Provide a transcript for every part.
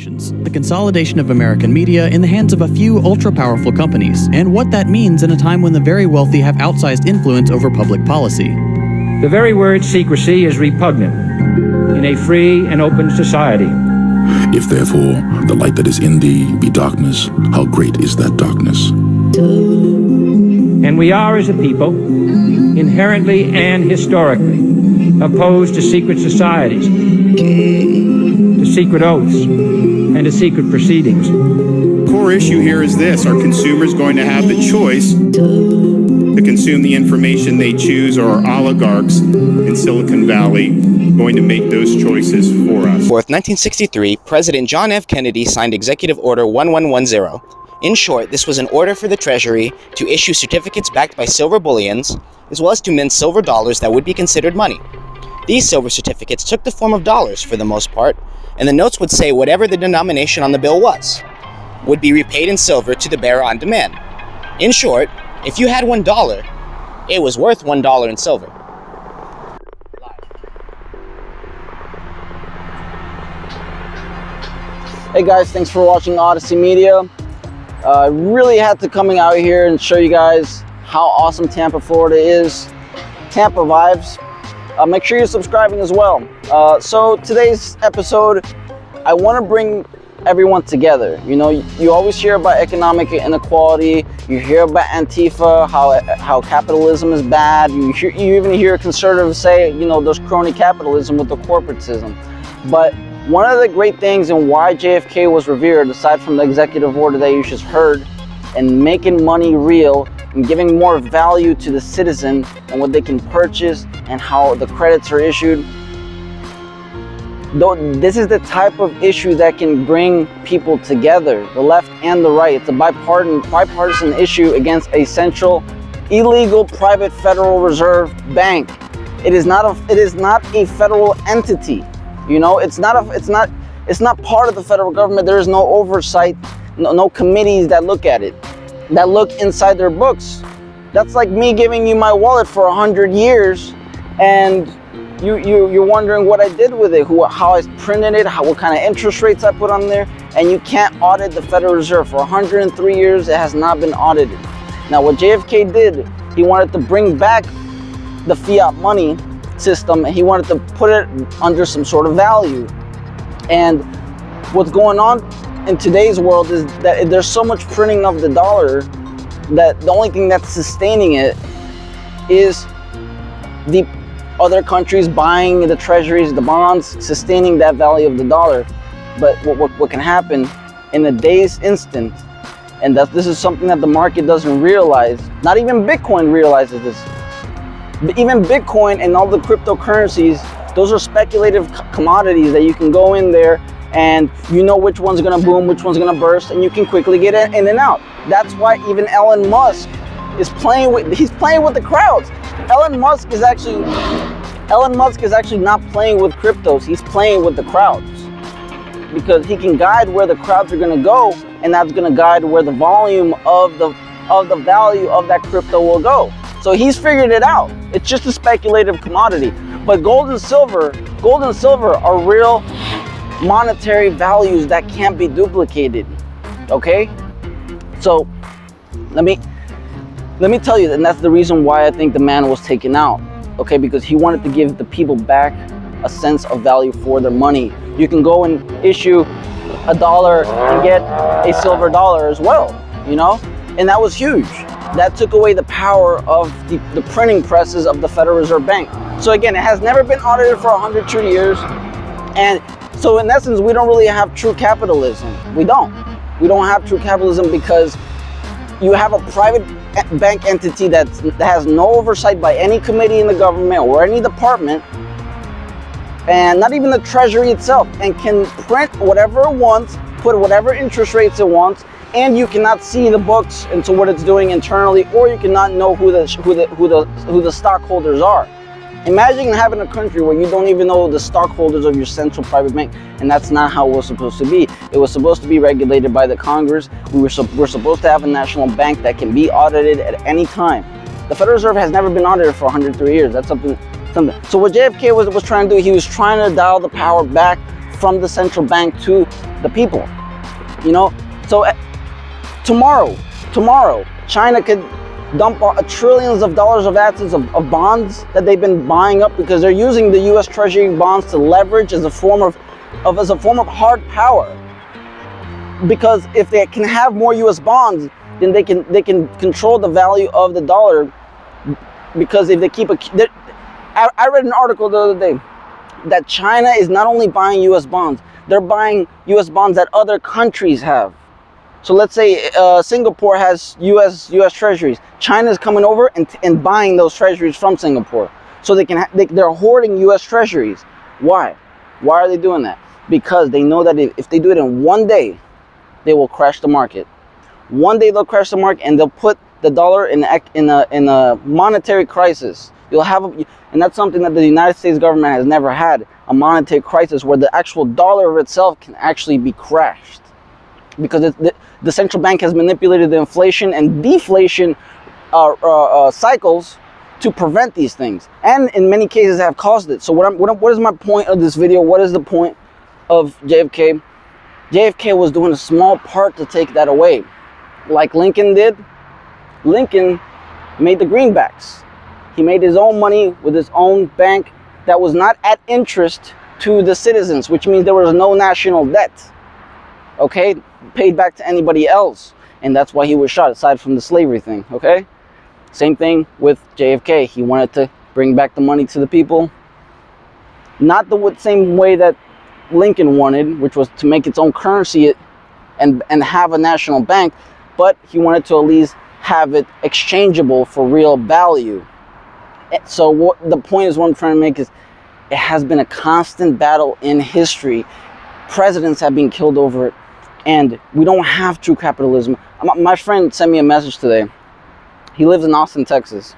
corporations, the consolidation of American media in the hands of a few ultra-powerful companies, and what that means in a time when the very wealthy have outsized influence over public policy. The very word secrecy is repugnant in a free and open society. If therefore the light that is in thee be darkness, how great is that darkness? And we are, as a people, inherently and historically opposed to secret societies, to secret oaths, and to secret proceedings. The core issue here is this: are consumers going to have the choice to consume the information they choose, or are oligarchs in Silicon Valley going to make those choices for us? 4th, 1963, President John F. Kennedy signed Executive Order 1110. In short, this was an order for the Treasury to issue certificates backed by silver bullions, as well as to mint silver dollars that would be considered money. These silver certificates took the form of dollars for the most part, and the notes would say whatever the denomination on the bill would be repaid in silver to the bearer on demand. In short, if you had $1, it was worth $1 in silver. Hey guys, thanks for watching Odyssey Media. I really had to coming out here and show you guys how awesome Tampa, Florida is. Tampa vibes. Make sure you're subscribing as well. So today's episode, I want to bring everyone together. You know, you always hear about economic inequality. You hear about Antifa, how capitalism is bad. You even hear conservatives say, you know, there's crony capitalism with the corporatism. But one of the great things and why JFK was revered, aside from the executive order that you just heard, and making money real and giving more value to the citizen and what they can purchase and how the credits are issued, this is the type of issue that can bring people together, the left and the right. It's a bipartisan issue against a central, illegal, private Federal Reserve Bank. It is not a federal entity. You know, it's not part of the federal government. There is no oversight, no committees that look at it, that look inside their books. That's like me giving you my wallet for 100 years, and you're wondering what I did with it, how I printed it, what kind of interest rates I put on there, and you can't audit the Federal Reserve. For 103 years, it has not been audited. Now, what JFK did, he wanted to bring back the fiat money system, and he wanted to put it under some sort of value. And what's going on in today's world is that there's so much printing of the dollar that the only thing that's sustaining it is the other countries buying the treasuries, the bonds, sustaining that value of the dollar. But what can happen in a day's instant, and this is something that the market doesn't realize, not even Bitcoin realizes this. Even Bitcoin and all the cryptocurrencies, those are speculative commodities that you can go in there and you know which one's gonna boom, which one's gonna burst, and you can quickly get in and out. That's why even Elon Musk is playing with the crowds. Elon Musk is actually not playing with cryptos, he's playing with the crowds. Because he can guide where the crowds are gonna go, and that's gonna guide where the volume of the value of that crypto will go. So he's figured it out. It's just a speculative commodity. But gold and silver are real monetary values that can't be duplicated. Okay? So let me tell you, and that's the reason why I think the man was taken out. Okay, because he wanted to give the people back a sense of value for their money. You can go and issue $1 and get a silver dollar as well, you know? And that was huge. That took away the power of the printing presses of the Federal Reserve Bank. So again, it has never been audited for 102 years. And so in essence, we don't really have true capitalism. We don't have true capitalism because you have a private bank entity that has no oversight by any committee in the government or any department, and not even the Treasury itself, and can print whatever it wants, put whatever interest rates it wants, and you cannot see the books into what it's doing internally, or you cannot know who the stockholders are. Imagine having a country where you don't even know the stockholders of your central private bank, and that's not how it was supposed to be. It was supposed to be regulated by the Congress. We're supposed to have a national bank that can be audited at any time. The Federal Reserve has never been audited for 103 years. That's something. So what JFK was trying to do, he was trying to dial the power back from the central bank to the people. You know, so tomorrow, China could dump trillions of dollars of assets of bonds that they've been buying up, because they're using the U.S. Treasury bonds to leverage as a form of hard power. Because if they can have more U.S. bonds, then they can control the value of the dollar. Because if they keep I read an article the other day that China is not only buying U.S. bonds, they're buying U.S. bonds that other countries have. So let's say Singapore has U.S. treasuries. China's coming over and buying those treasuries from Singapore, so they're hoarding U.S. treasuries. Why? Why are they doing that? Because they know that if they do it in one day, they will crash the market. One day they'll crash the market, and they'll put the dollar in a monetary crisis. And that's something that the United States government has never had, a monetary crisis where the actual dollar itself can actually be crashed. Because the central bank has manipulated the inflation and deflation cycles to prevent these things, and in many cases have caused it. So what is my point of this video? What is the point of JFK? JFK was doing a small part to take that away, like Lincoln did. Lincoln made the greenbacks. He made his own money with his own bank that was not at interest to the citizens, which means there was no national debt. Okay, paid back to anybody else, and that's why he was shot, aside from the slavery thing. Okay, same thing with JFK. He wanted to bring back the money to the people, not the same way that Lincoln wanted, which was to make its own currency and have a national bank, but he wanted to at least have it exchangeable for real value. So what the point is, what I'm trying to make is, it has been a constant battle in history. Presidents have been killed over it, and we don't have true capitalism. My friend sent me a message today. He lives in Austin, Texas,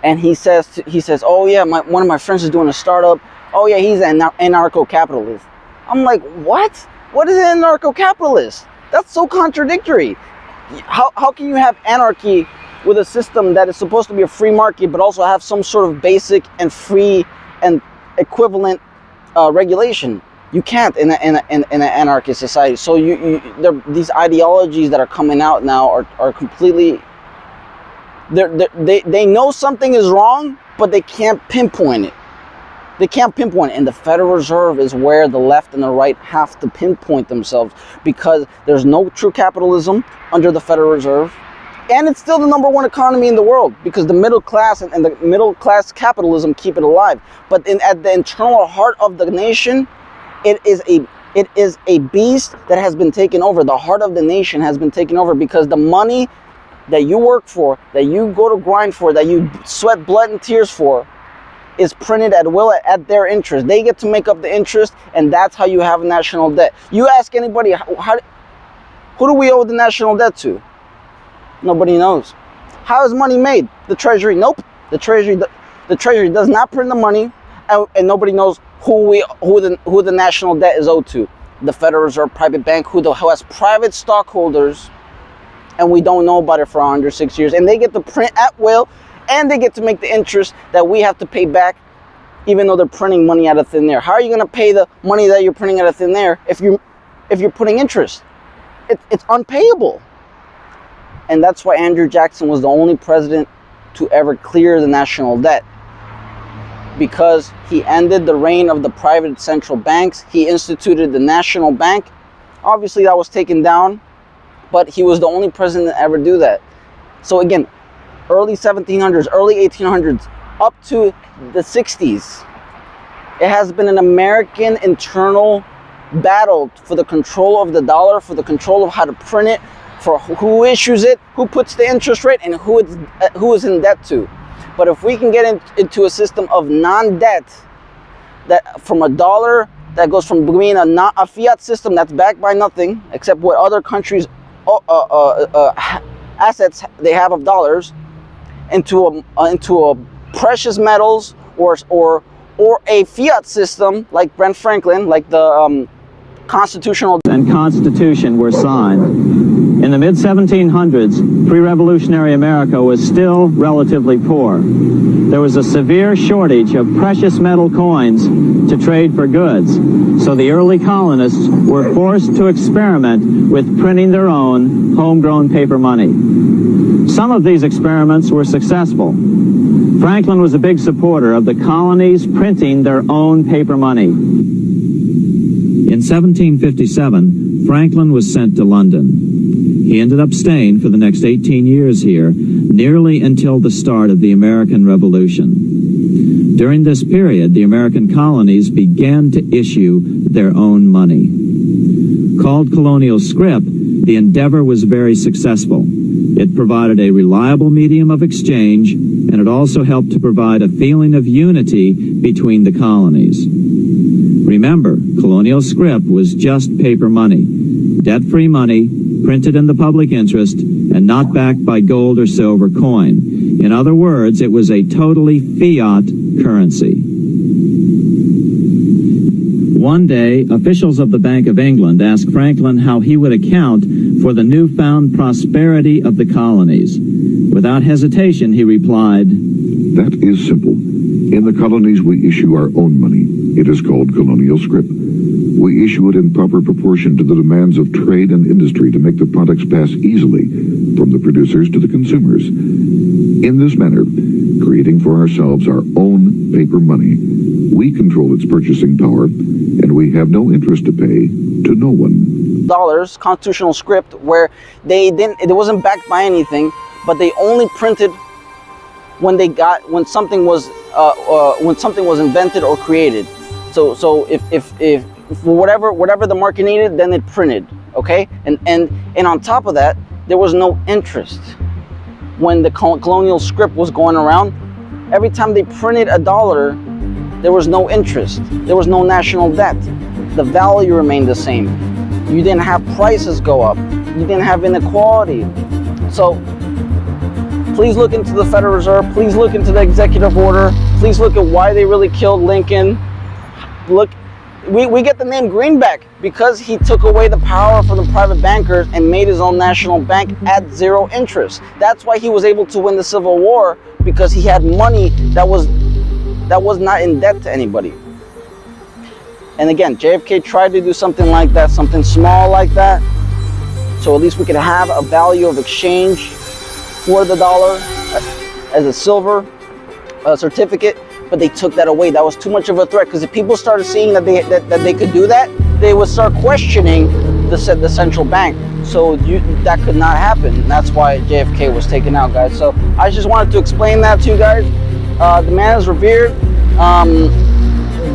and he says, oh yeah, one of my friends is doing a startup. Oh yeah, he's an anarcho-capitalist. I'm like, what? What is an anarcho-capitalist? That's so contradictory. How can you have anarchy with a system that is supposed to be a free market, but also have some sort of basic and free and equivalent regulation? You can't in an anarchist society. So these ideologies that are coming out now are completely. They know something is wrong, but they can't pinpoint it. They can't pinpoint it. And the Federal Reserve is where the left and the right have to pinpoint themselves, because there's no true capitalism under the Federal Reserve. And it's still the #1 economy in the world, because the middle class and the middle class capitalism keep it alive. But at the internal heart of the nation, it is a beast that has been taken over. The heart of the nation has been taken over, because the money that you work for, that you go to grind for, that you sweat blood and tears for, is printed at will at their interest. They get to make up the interest, and that's how you have a national debt. You ask anybody, who do we owe the national debt to? Nobody knows. How is money made? The Treasury? Nope. The Treasury does not print the money, and nobody knows who the national debt is owed to. The Federal Reserve private bank, who has private stockholders, and we don't know about it for 106 years. And they get to print at will, and they get to make the interest that we have to pay back, even though they're printing money out of thin air. How are you going to pay the money that you're printing out of thin air if you're putting interest? It's unpayable. And that's why Andrew Jackson was the only president to ever clear the national debt, because he ended the reign of the private central banks. He instituted the national bank. Obviously that was taken down, but he was the only president to ever do that. So again, early 1700s, early 1800s, up to the 60s, it has been an American internal battle for the control of the dollar, for the control of how to print it, for who issues it, who puts the interest rate, and who is in debt to. But if we can get into a system of non-debt, that from a dollar that goes from being a fiat system that's backed by nothing except what other countries' assets they have of dollars, into a precious metals or a fiat system like Ben Franklin, like the Constitution were signed in In the mid-1700s, pre-revolutionary America was still relatively poor. There was a severe shortage of precious metal coins to trade for goods, so the early colonists were forced to experiment with printing their own homegrown paper money. Some of these experiments were successful. Franklin was a big supporter of the colonies printing their own paper money. In 1757, Franklin was sent to London. He ended up staying for the next 18 years here, nearly until the start of the American Revolution. During this period, the American colonies began to issue their own money. Called colonial scrip, the endeavor was very successful. It provided a reliable medium of exchange, and it also helped to provide a feeling of unity between the colonies. Remember, colonial scrip was just paper money, debt-free money, printed in the public interest, and not backed by gold or silver coin. In other words, it was a totally fiat currency. One day, officials of the Bank of England asked Franklin how he would account for the newfound prosperity of the colonies. Without hesitation, he replied, "That is simple. In the colonies, we issue our own money. It is called colonial scrip. We issue it in proper proportion to the demands of trade and industry to make the products pass easily from the producers to the consumers. In this manner, creating for ourselves our own paper money, we control its purchasing power, and we have no interest to pay to no one." Dollars, constitutional script, where it wasn't backed by anything, but they only printed when something was invented or created. So if for whatever the market needed, then it printed, okay? And on top of that, there was no interest. When the colonial script was going around, every time they printed a dollar, there was no interest. There was no national debt. The value remained the same. You didn't have prices go up. You didn't have inequality. So please look into the Federal Reserve. Please look into the executive order. Please look at why they really killed Lincoln. Look, we get the name Greenback because he took away the power from the private bankers and made his own national bank at zero interest. That's why he was able to win the Civil War, because he had money that was not in debt to anybody. And again, JFK tried to do something like that, something small like that, so at least we could have a value of exchange for the dollar as a silver certificate. But they took that away. That was too much of a threat, because if people started seeing that they could do that, they would start questioning the central bank. So that could not happen. And that's why JFK was taken out, guys. So I just wanted to explain that to you guys. The man is revered.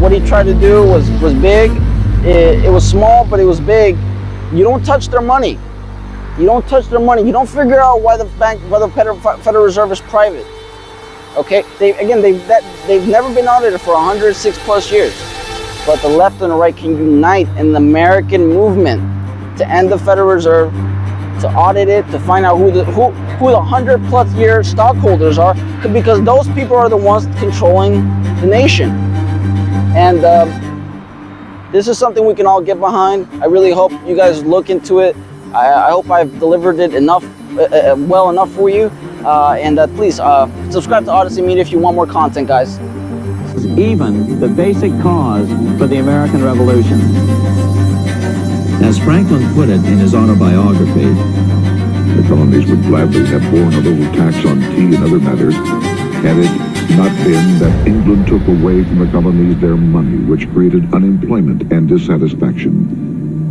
What he tried to do was big. It was small, but it was big. You don't touch their money. You don't touch their money. You don't figure out why the Federal Reserve is private. Okay, they've never been audited for 106 plus years, but the left and the right can unite in the American movement to end the Federal Reserve, to audit it, to find out who the 100 plus year stockholders are, because those people are the ones controlling the nation. And this is something we can all get behind. I really hope you guys look into it. I hope I've delivered it well enough for you. And please subscribe to Odyssey Media if you want more content, guys. Even the basic cause for the American Revolution. As Franklin put it in his autobiography, the colonies would gladly have borne a little tax on tea and other matters, had it not been that England took away from the colonies their money, which created unemployment and dissatisfaction.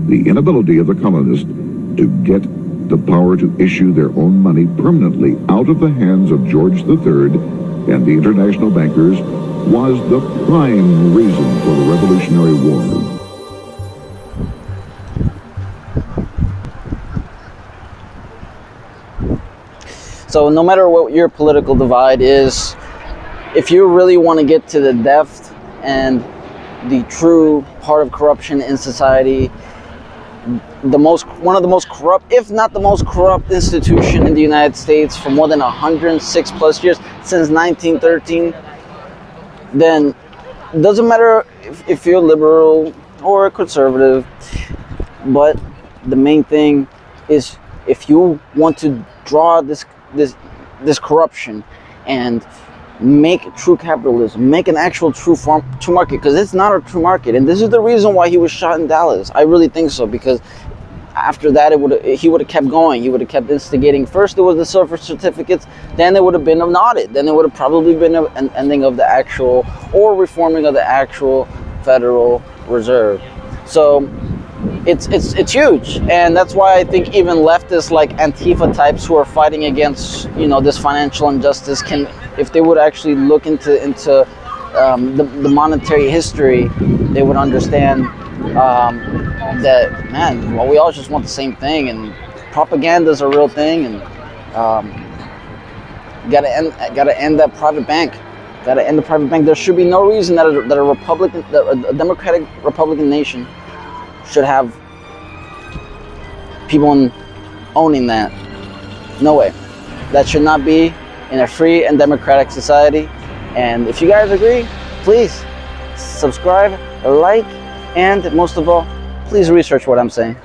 The inability of the colonists to get the power to issue their own money permanently out of the hands of George III and the international bankers was the prime reason for the Revolutionary War. So no matter what your political divide is, if you really want to get to the depth and the true part of corruption in society, one of the most corrupt, if not the most corrupt institution in the United States for more than 106 plus years, since 1913, then it doesn't matter if you're liberal or conservative, but the main thing is if you want to draw this corruption and make true capitalism, make an actual true market, because it's not a true market. And this is the reason why he was shot in Dallas. I really think so, because after that he would have kept going. He would have kept instigating. First it was the silver certificates, then it would have been an audit, then it would have probably been an ending of the actual, or reforming of the actual Federal Reserve. So it's huge, and that's why I think even leftists like Antifa types who are fighting against, you know, this financial injustice can, if they would actually look into the monetary history, they would understand that, man, well, we all just want the same thing, and propaganda is a real thing, and gotta end that private bank. Gotta end the private bank. There should be no reason that a democratic Republican nation should have people owning that. No way. That should not be in a free and democratic society. And if you guys agree, please subscribe, like, and most of all, please research what I'm saying.